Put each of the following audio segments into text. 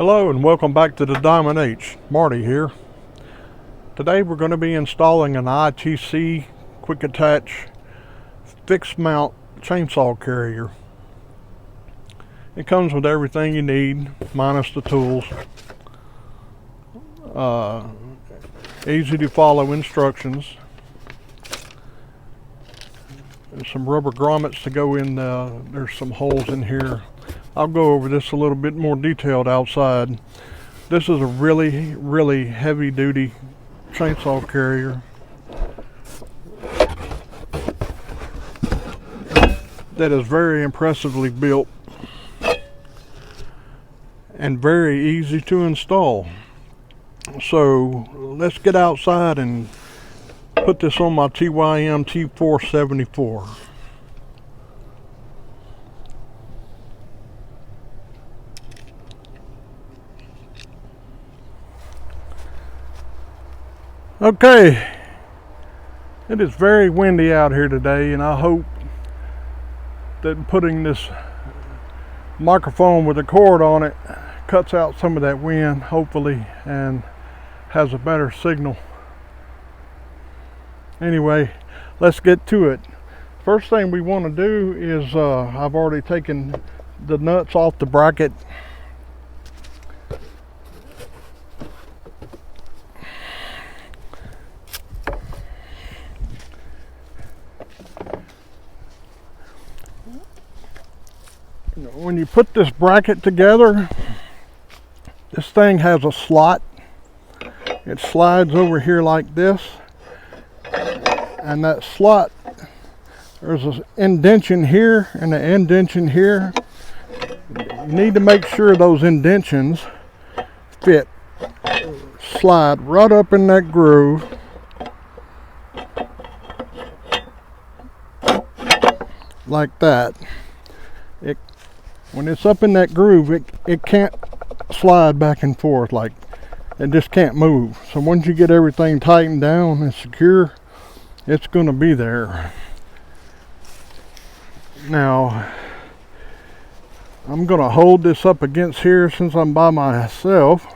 Hello and welcome back to the Diamond H. Marty here. Today we're going to be installing an ITC quick attach fixed mount chainsaw carrier. It comes with everything you need minus the tools. Easy to follow instructions. There's some rubber grommets to go in. There's some holes in here. I'll go over this a little bit more detailed outside. This is a really heavy duty chainsaw carrier that is very impressively built and very easy to install. So let's get outside and put this on my TYM T474. Okay, it is very windy out here today, and I hope that putting this microphone with a cord on it cuts out some of that wind, hopefully, and has a better signal. Anyway, let's get to it. First thing we want to do is, I've already taken the nuts off the bracket. When you put this bracket together, this thing has a slot. It slides over here like this, and that slot, there's an indentation here and an indentation here. You need to make sure those indentions fit, slide right up in that groove. Like that. When it's up in that groove, it can't slide back and forth, like it just can't move. So once you get everything tightened down and secure, it's going to be there. Now, I'm going to hold this up against here since I'm by myself.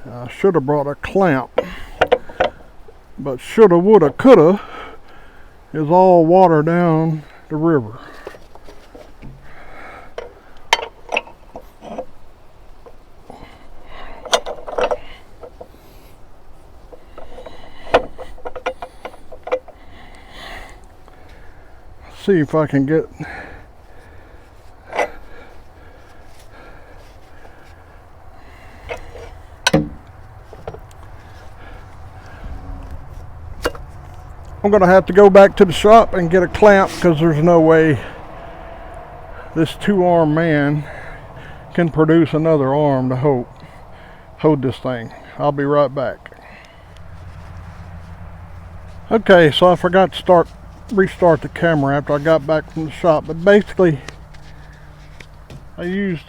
I should have brought a clamp, but shoulda, woulda, coulda is all water down the river. See if I can get I'm gonna have to go back to the shop and get a clamp, because there's no way this two-armed man can produce another arm to hold this thing. I'll be right back. Okay, so I forgot to restart the camera after I got back from the shop, but basically I used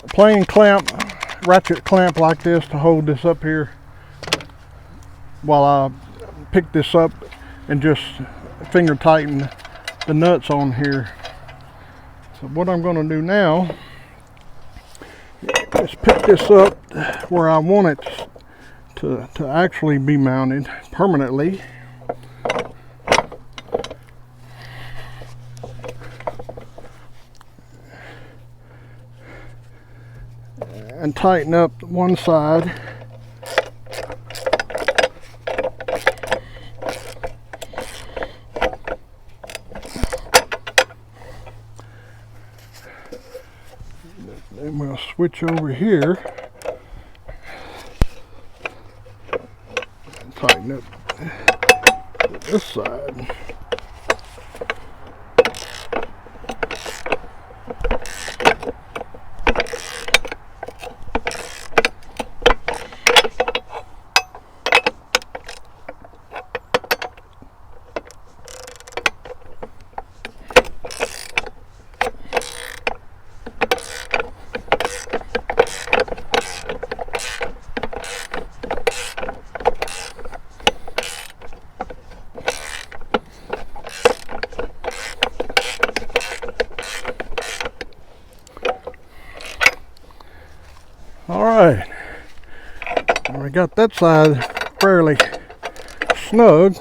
a plain clamp, ratchet clamp like this to hold this up here while I pick this up and just finger tighten the nuts on here. So what I'm going to do now is pick this up where I want it to actually be mounted permanently. And tighten up one side. Then we'll switch over here. Tighten up this side. All right, we got that side fairly snug.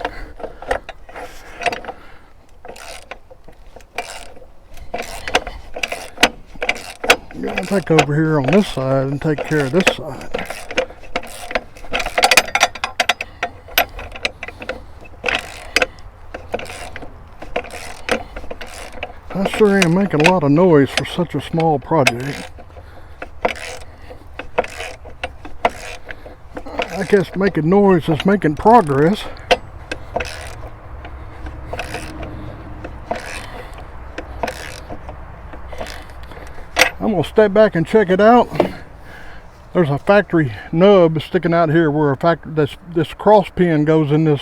I'm gonna take over here on this side and take care of this side. I sure am making a lot of noise for such a small project. I guess making noise is making progress. I'm gonna step back and check it out. There's a factory nub sticking out here where a factory this cross pin goes in this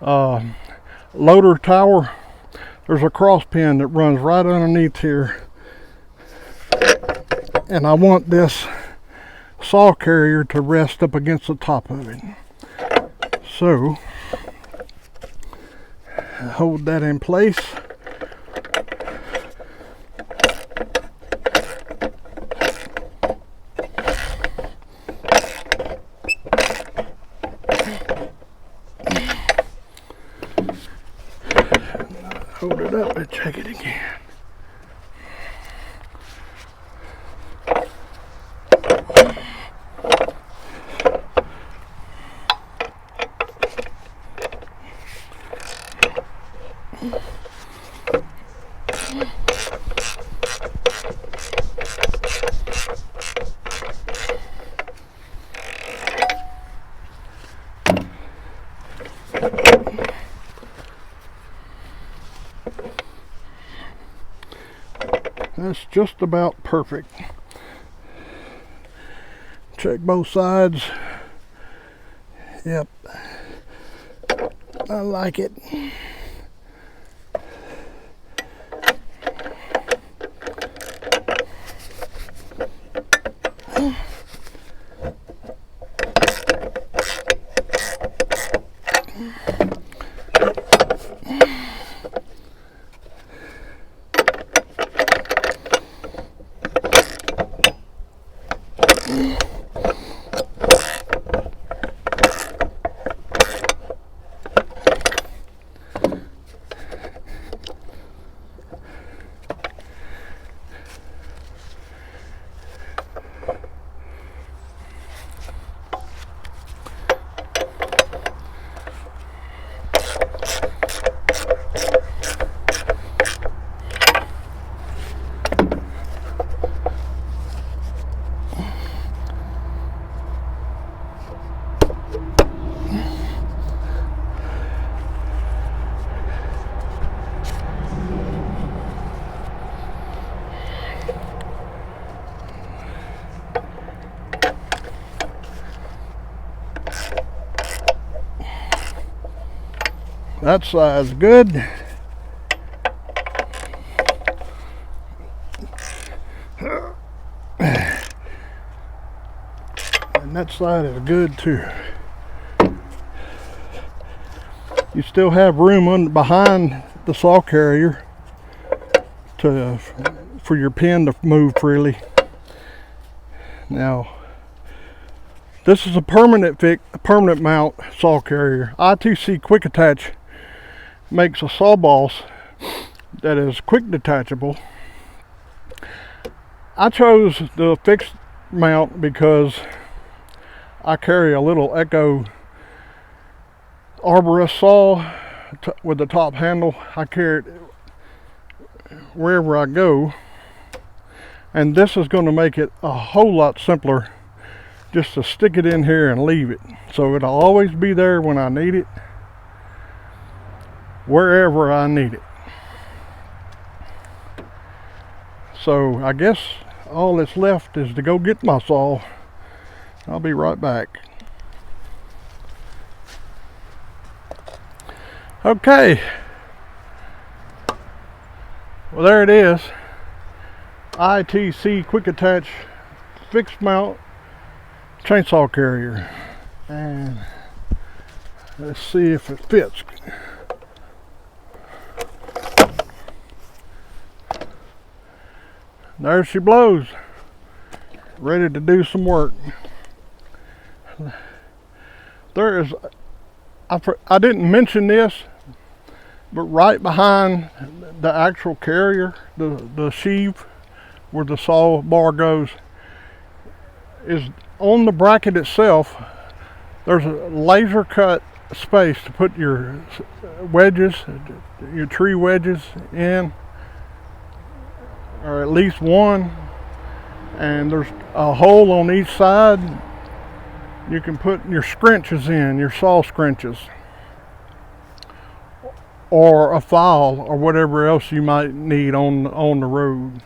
loader tower. There's a cross pin that runs right underneath here, and I want this saw carrier to rest up against the top of it. So hold that in place. Hold it up and check it again. That's just about perfect. Check both sides. Yep, I like it. That side's good. And that side is good too. You still have room behind the saw carrier for your pin to move freely. Now, this is a permanent mount saw carrier. ITC Quick Attach makes a saw boss that is quick detachable. I chose the fixed mount because I carry a little Echo arborist saw with the top handle. I carry it wherever I go, and this is going to make it a whole lot simpler just to stick it in here and leave it, so it'll always be there when I need it, wherever I need it. So I guess all that's left is to go get my saw. I'll be right back. Okay, well, there it is. ITC Quick Attach fixed mount chainsaw carrier, and let's see if it fits. There she blows. ready to do some work. There is, I didn't mention this, but right behind the actual carrier, the sheave where the saw bar goes, is on the bracket itself. There's a laser cut space to put your wedges, your tree wedges in, or at least one, and there's a hole on each side. You can put your scrunches in, your saw scrunches, or a file, or whatever else you might need on the road.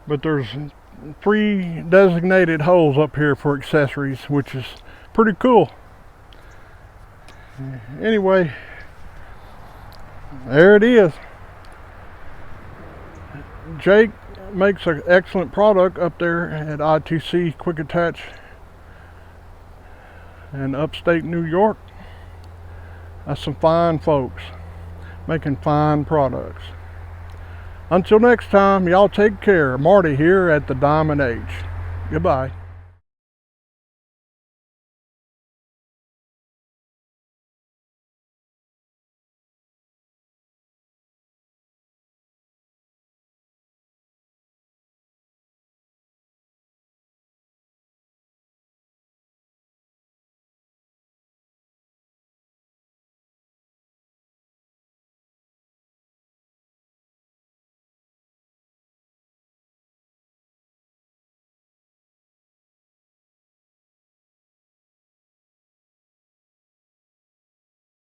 But there's 3 designated holes up here for accessories, which is pretty cool. Anyway, there it is. Jake makes an excellent product up there at ITC Quick Attach in upstate New York. That's some fine folks making fine products. Until next time, y'all take care. Marty here at the Diamond Age. Goodbye.